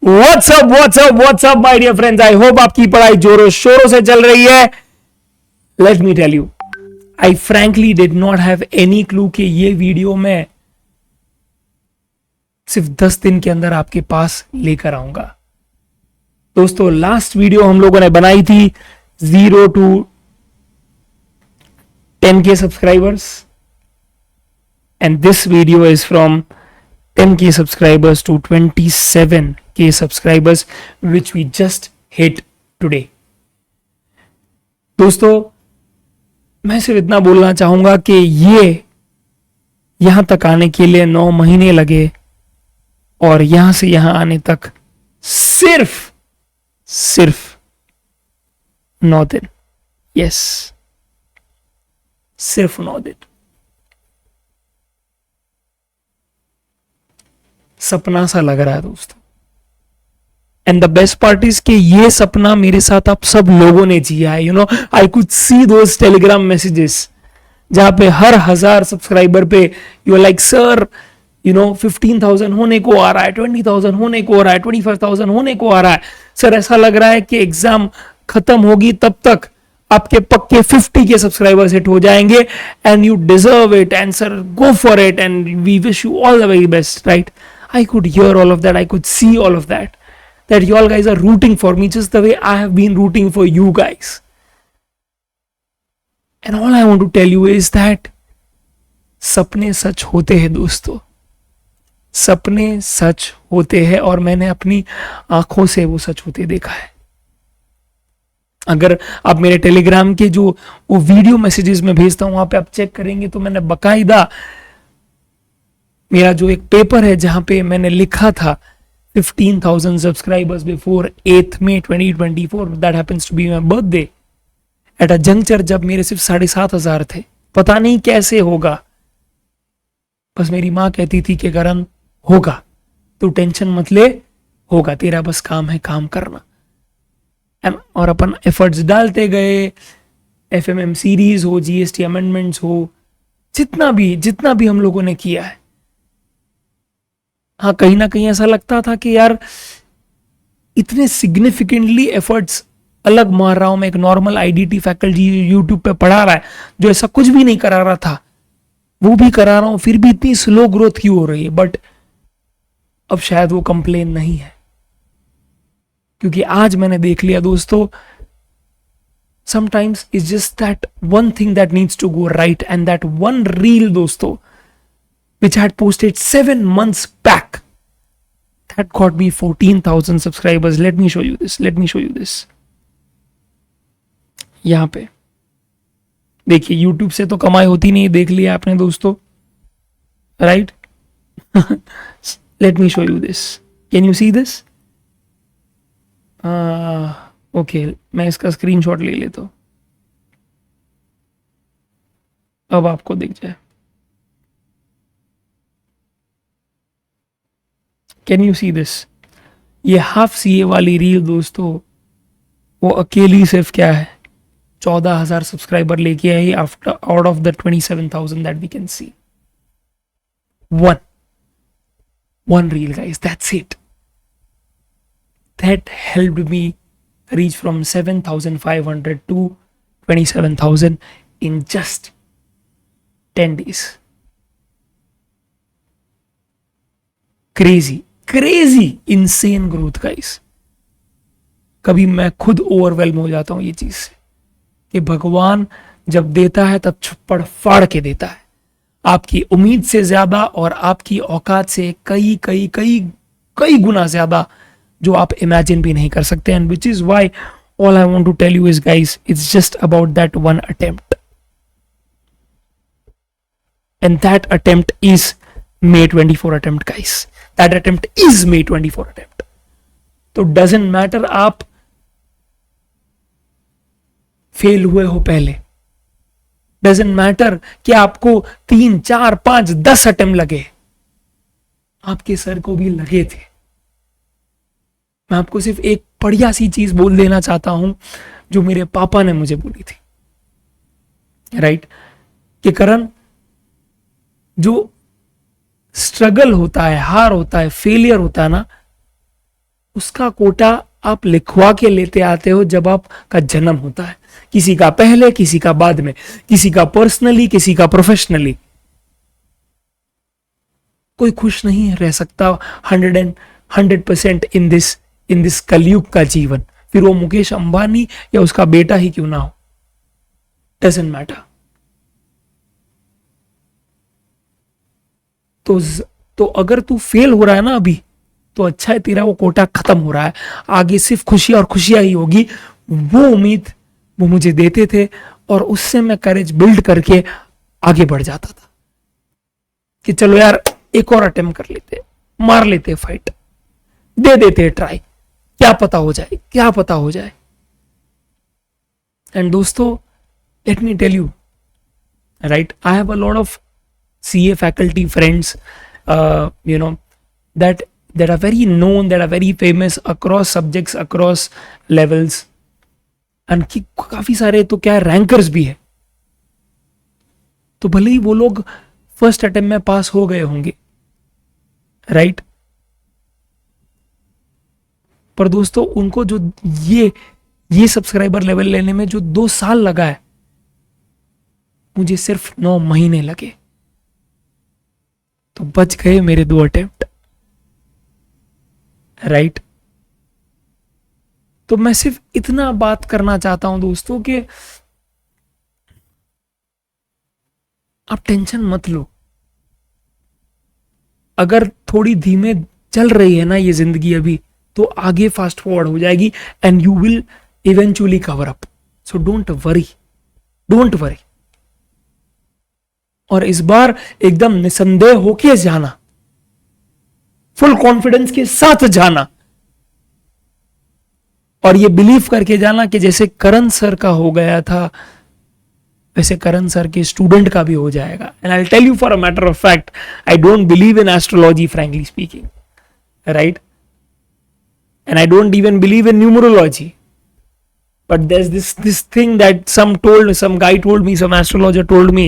WhatsApp my dear friends, I hope आपकी पढ़ाई जोरों शोरों से चल रही है। Let me tell you, I frankly did not have any clue कि ये वीडियो मैं सिर्फ 10 दिन के अंदर आपके पास लेकर आऊंगा। दोस्तों, लास्ट वीडियो हम लोगों ने बनाई थी 0 to 10K subscribers, and this video is from 10K subscribers to 27K subscribers, which we just hit today. दोस्तों, मैं सिर्फ इतना बोलना चाहूंगा कि ये यहां तक आने के लिए 9 महीने लगे और यहां से यहां आने तक सिर्फ 9 दिन। यस, सिर्फ 9 दिन। सपना सा लग रहा है दोस्तों, and the best part is कि ये सपना मेरे साथ आप सब लोगों ने जिया है। I could see those Telegram messages जहां पे हर 1000 सब्सक्राइबर पे यू आर लाइक सर 15,000 होने को आ रहा है, 20,000 होने को आ रहा है, 25,000 होने को आ रहा है। सर ऐसा लग रहा है कि एग्जाम खत्म होगी तब तक आपके पक्के 50 के सब्सक्राइबर्स हिट हो जाएंगे, and you deserve it, and sir go for it, and we wish you all the very best, right? I could hear all of that. I could see all of that. That you all guys are rooting for me just the way I have been rooting for you guys. And all I want to tell you is that सपने सच होते हैं दोस्तों, सपने सच होते हैं, और मैंने अपनी आंखों से वो सच होते देखा है। अगर आप मेरे टेलीग्राम के जो वो वीडियो मैसेजेस में भेजता हूं वहां पे आप चेक करेंगे तो मैंने बकायदा मेरा जो एक पेपर है जहां पे मैंने लिखा था 15,000 subscribers before 8th May 2024, that happens to be my birthday, at a juncture जब मेरे सिर्फ 7,500 थे। पता नहीं कैसे होगा, बस मेरी माँ कहती थी कि करण होगा, तू टेंशन मत ले, होगा, तेरा बस काम है काम करना। और अपन एफर्ट्स डालते गए, FMM सीरीज हो, GST अमेंडमेंट्स हो, जितना भी हम लोगों ने किया है। हाँ, कहीं ना कहीं ऐसा लगता था कि यार इतने सिग्निफिकेंटली एफर्ट्स अलग मार रहा हूं मैं, एक नॉर्मल IDT फैकल्टी यूट्यूब पे पढ़ा रहा है जो ऐसा कुछ भी नहीं करा रहा था, वो भी करा रहा हूं, फिर भी इतनी स्लो ग्रोथ क्यों हो रही है? बट अब शायद वो कंप्लेन नहीं है, क्योंकि आज मैंने देख लिया दोस्तों, sometimes is just that one thing that needs to go right, and that one reel दोस्तों which I had posted 7 months back, that got me 14,000 subscribers. Let me show you this. यहां पे देखिए, YouTube से तो कमाई होती नहीं, देख लिया आपने दोस्तों, right? Let me show you this. Can you see this? Okay, मैं इसका स्क्रीनशॉट ले लेता हूं, अब आपको दिख जाए। Can you see this? ये हाफ CA वाली रील दोस्तों, वो अकेली सिर्फ क्या है 14,000 सब्सक्राइबर लेके आई, after out of the 27,000 that we can see. one reel guys, that's it, that helped me reach from 7,500 to 27,000 in just 10 days. crazy insane growth guys. कभी मैं खुद ओवरवेल्म हो जाता हूं ये चीज से कि भगवान जब देता है तब छप्पड़ फाड़ के देता है, आपकी उम्मीद से ज्यादा और आपकी औकात से कई गुना ज्यादा, जो आप इमेजिन भी नहीं कर सकते। And which is why all I want to tell you is guys, it's just about that one attempt, and that attempt is May 24 attempt guys. That attempt is May 24 attempt. तो doesn't matter आप fail हुए हो पहले, doesn't matter कि आपको 3, 4, 5, 10 attempt लगे, आपके sir को भी लगे थे। मैं आपको सिर्फ एक बढ़िया सी चीज बोल देना चाहता हूं जो मेरे पापा ने मुझे बोली थी, राइट? कि करण, जो स्ट्रगल होता है, हार होता है, फेलियर होता है ना, उसका कोटा आप लिखवा के लेते आते हो जब आपका जन्म होता है, किसी का पहले, किसी का बाद में, किसी का पर्सनली, किसी का प्रोफेशनली। कोई खुश नहीं रह सकता 100% इन दिस कलयुग का जीवन, फिर वो मुकेश अंबानी या उसका बेटा ही क्यों ना हो, डजंट मैटर। तो अगर तू फेल हो रहा है ना अभी, तो अच्छा है, तेरा वो कोटा खत्म हो रहा है, आगे सिर्फ खुशी और खुशियां ही होगी। वो उम्मीद वो मुझे देते थे और उससे मैं करेज बिल्ड करके आगे बढ़ जाता था कि चलो यार एक और अटेम्प्ट कर लेते, मार लेते फाइट, दे देते ट्राई, क्या पता हो जाए, क्या पता हो जाए। एंड दोस्तों, let me tell you, right, I have a lot of CA faculty friends, that are very known, that are very famous across subjects, across levels, and काफी सारे तो क्या रैंकर्स भी है। तो भले ही वो लोग फर्स्ट अटेम्प्ट में पास हो गए होंगे, राइट, पर दोस्तों उनको जो ये सब्सक्राइबर लेवल लेने में जो 2 साल लगा है, मुझे सिर्फ 9 महीने लगे। तो बच गए मेरे 2 अटेम्प्ट, राइट। तो मैं सिर्फ इतना बात करना चाहता हूं दोस्तों कि आप टेंशन मत लो। अगर थोड़ी धीमे चल रही है ना ये जिंदगी अभी, तो आगे फास्ट फॉरवर्ड हो जाएगी and you will eventually cover up. So don't worry, don't worry. और इस बार एकदम निसंदेह होके जाना, फुल कॉन्फिडेंस के साथ जाना, और ये बिलीव करके जाना कि जैसे करण सर का हो गया था वैसे करण सर के स्टूडेंट का भी हो जाएगा। And I tell you for a matter of fact, I don't believe in astrology frankly speaking, right, and I don't even believe in numerology, but there's this thing that some guy told me, some astrologer told me,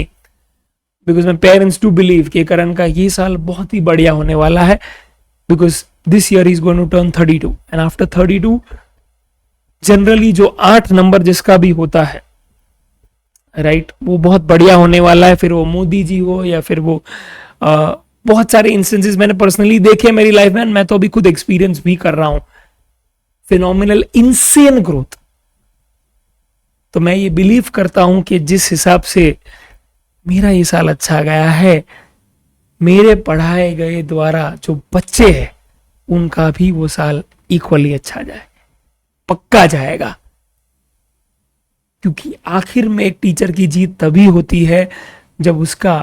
because my parents do believe कि करण का ये साल बहुत ही बढ़िया होने वाला है, because this year he's going to turn 32 and after 32 generally जो 8 नंबर जिसका भी होता है, राइट, वो बहुत बढ़िया होने वाला है। फिर वो मोदी जी हो या फिर वो बहुत सारे इंस्टेंसेस मैंने पर्सनली देखे मेरी लाइफ में, मैं तो अभी खुद एक्सपीरियंस भी कर रहा हूं, फिनोमिनल इनसेन ग्रोथ। तो मैं ये बिलीव करता हूं कि जिस हिसाब से मेरा ये साल अच्छा गया है, मेरे पढ़ाए गए द्वारा जो बच्चे हैं उनका भी वो साल इक्वली अच्छा जाए, पक्का जाएगा। क्योंकि आखिर में एक टीचर की जीत तभी होती है जब उसका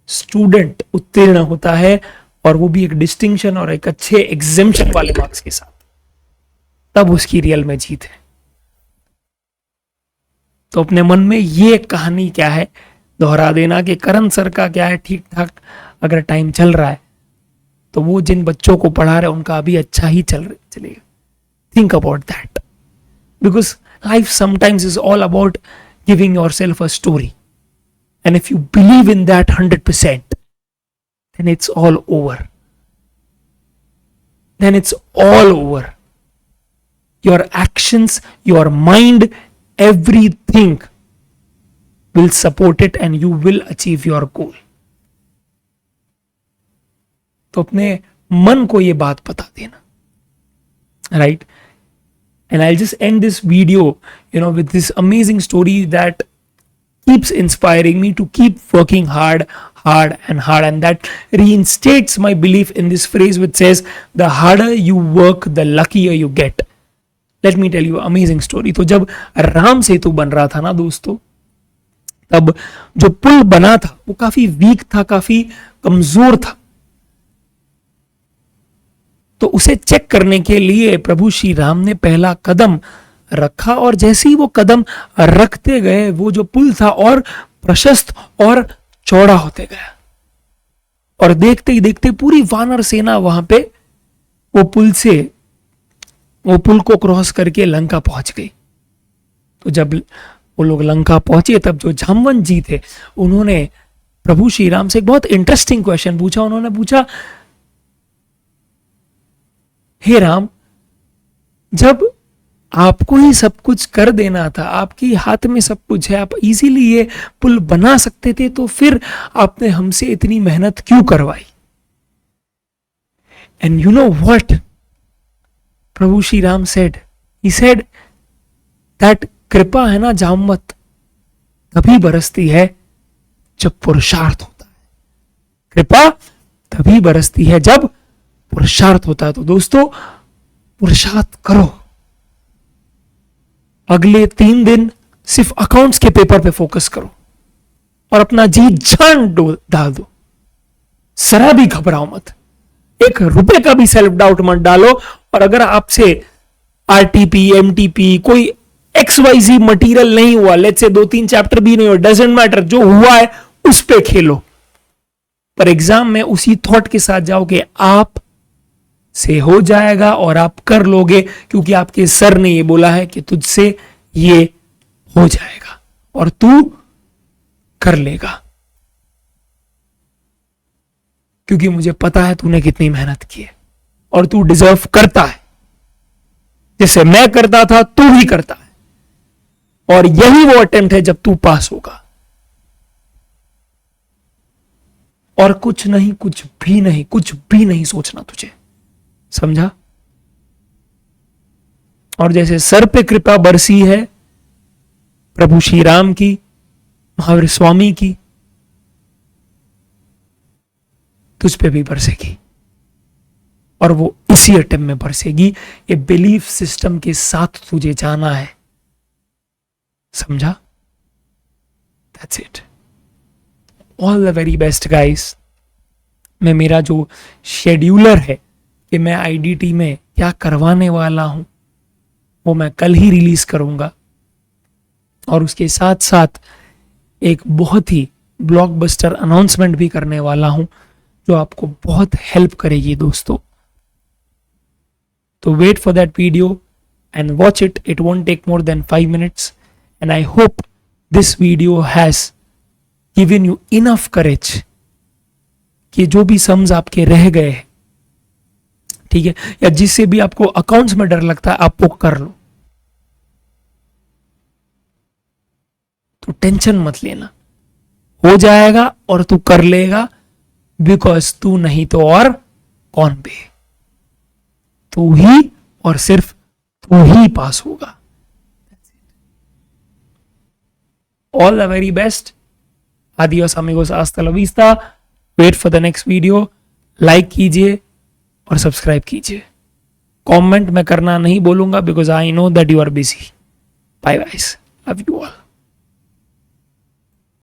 स्टूडेंट उत्तीर्ण होता है, और वो भी एक डिस्टिंक्शन और एक अच्छे एग्जेम्पशन वाले मार्क्स के साथ, तब उसकी रियल में जीत है। तो अपने मन में ये कहानी क्या है दोहरा देना कि करण सर का क्या है, ठीक ठाक अगर टाइम चल रहा है तो वो जिन बच्चों को पढ़ा रहे उनका अभी अच्छा ही चलेगा। Think about that, because life sometimes is all about giving yourself a story, and if you believe in that 100%, then it's all over. Then it's all over. Your actions, your mind, everything will support it and you will achieve your goal. तो अपने मन को ये बात बता देना, right? And I'll just end this video, with this amazing story that keeps inspiring me to keep working hard, and that reinstates my belief in this phrase which says, the harder you work, the luckier you get. Let me tell you amazing story. तो जब राम सेतु बन रहा था ना दोस्तों, तब जो पुल बना था वो काफी वीक था, काफी कमजोर था। तो उसे चेक करने के लिए प्रभु श्री राम ने पहला कदम रखा, और जैसे ही वो कदम रखते गए वो जो पुल था और प्रशस्त और चौड़ा होते गया, और देखते ही देखते पूरी वानर सेना वहां पे वो पुल को क्रॉस करके लंका पहुंच गई। तो जब वो लोग लंका पहुंचे तब जो जामवंत जी थे उन्होंने प्रभु श्री राम से एक बहुत इंटरेस्टिंग क्वेश्चन पूछा। उन्होंने पूछा, हे राम, जब आपको ही सब कुछ कर देना था, आपके हाथ में सब कुछ है, आप इजीली ये पुल बना सकते थे, तो फिर आपने हमसे इतनी मेहनत क्यों करवाई? And you know what Prabhu Shri Ram said, he said that कृपा है ना जामवत तभी बरसती है जब पुरुषार्थ होता है। कृपा तभी बरसती है जब पुरुषार्थ होता है। तो दोस्तों पुरुषार्थ करो, अगले 3 दिन सिर्फ अकाउंट्स के पेपर पे फोकस करो और अपना जी जान डाल दो, जरा भी घबराओ मत, 1 रुपए का भी सेल्फ डाउट मत डालो। और अगर आपसे आरटीपी एमटीपी कोई XYZ मटेरियल नहीं हुआ, लेट्स से 2-3 चैप्टर भी नहीं हुआ, डजेंट मैटर, जो हुआ है उस पे खेलो, पर एग्जाम में उसी थॉट के साथ जाओ कि आप से हो जाएगा और आप कर लोगे, क्योंकि आपके सर ने ये बोला है कि तुझसे ये हो जाएगा और तू कर लेगा, क्योंकि मुझे पता है तूने कितनी मेहनत की है और तू डिजर्व करता है, जैसे मैं करता था तू भी करता है। और यही वो अटेम्प्ट है जब तू पास होगा, और कुछ नहीं, कुछ भी नहीं, कुछ भी नहीं सोचना तुझे, समझा? और जैसे सर पे कृपा बरसी है प्रभु श्री राम की, महावीर स्वामी की, तुझ पे भी बरसेगी, और वो इसी अटेम्प्ट में बरसेगी। ये बिलीफ सिस्टम के साथ तुझे जाना है, समझा? That's it. All the very best guys. मैं मेरा जो शेड्यूलर है कि मैं आईडीटी में क्या करवाने वाला हूं वो मैं कल ही रिलीज करूंगा, और उसके साथ साथ एक बहुत ही ब्लॉकबस्टर अनाउंसमेंट भी करने वाला हूं जो आपको बहुत हेल्प करेगी दोस्तों। तो wait for that video and watch it. It won't take more than 5 minutes, and I hope this video has given you enough courage कि जो भी सम्स आपके रह गए हैं, ठीक है, या जिससे भी आपको अकाउंट्स में डर लगता है, आप वो कर लो। तो टेंशन मत लेना, हो जाएगा और तू कर लेगा, बिकॉज तू नहीं तो और कौन बे, तू ही और सिर्फ तू ही पास होगा। All the very best. Adios amigos, हasta la vista। Wait for the next video. Like कीजिए और सब्सक्राइब कीजिए। कमेंट मैं करना नहीं बोलूंगा because I know that you are busy. Bye guys, love you all.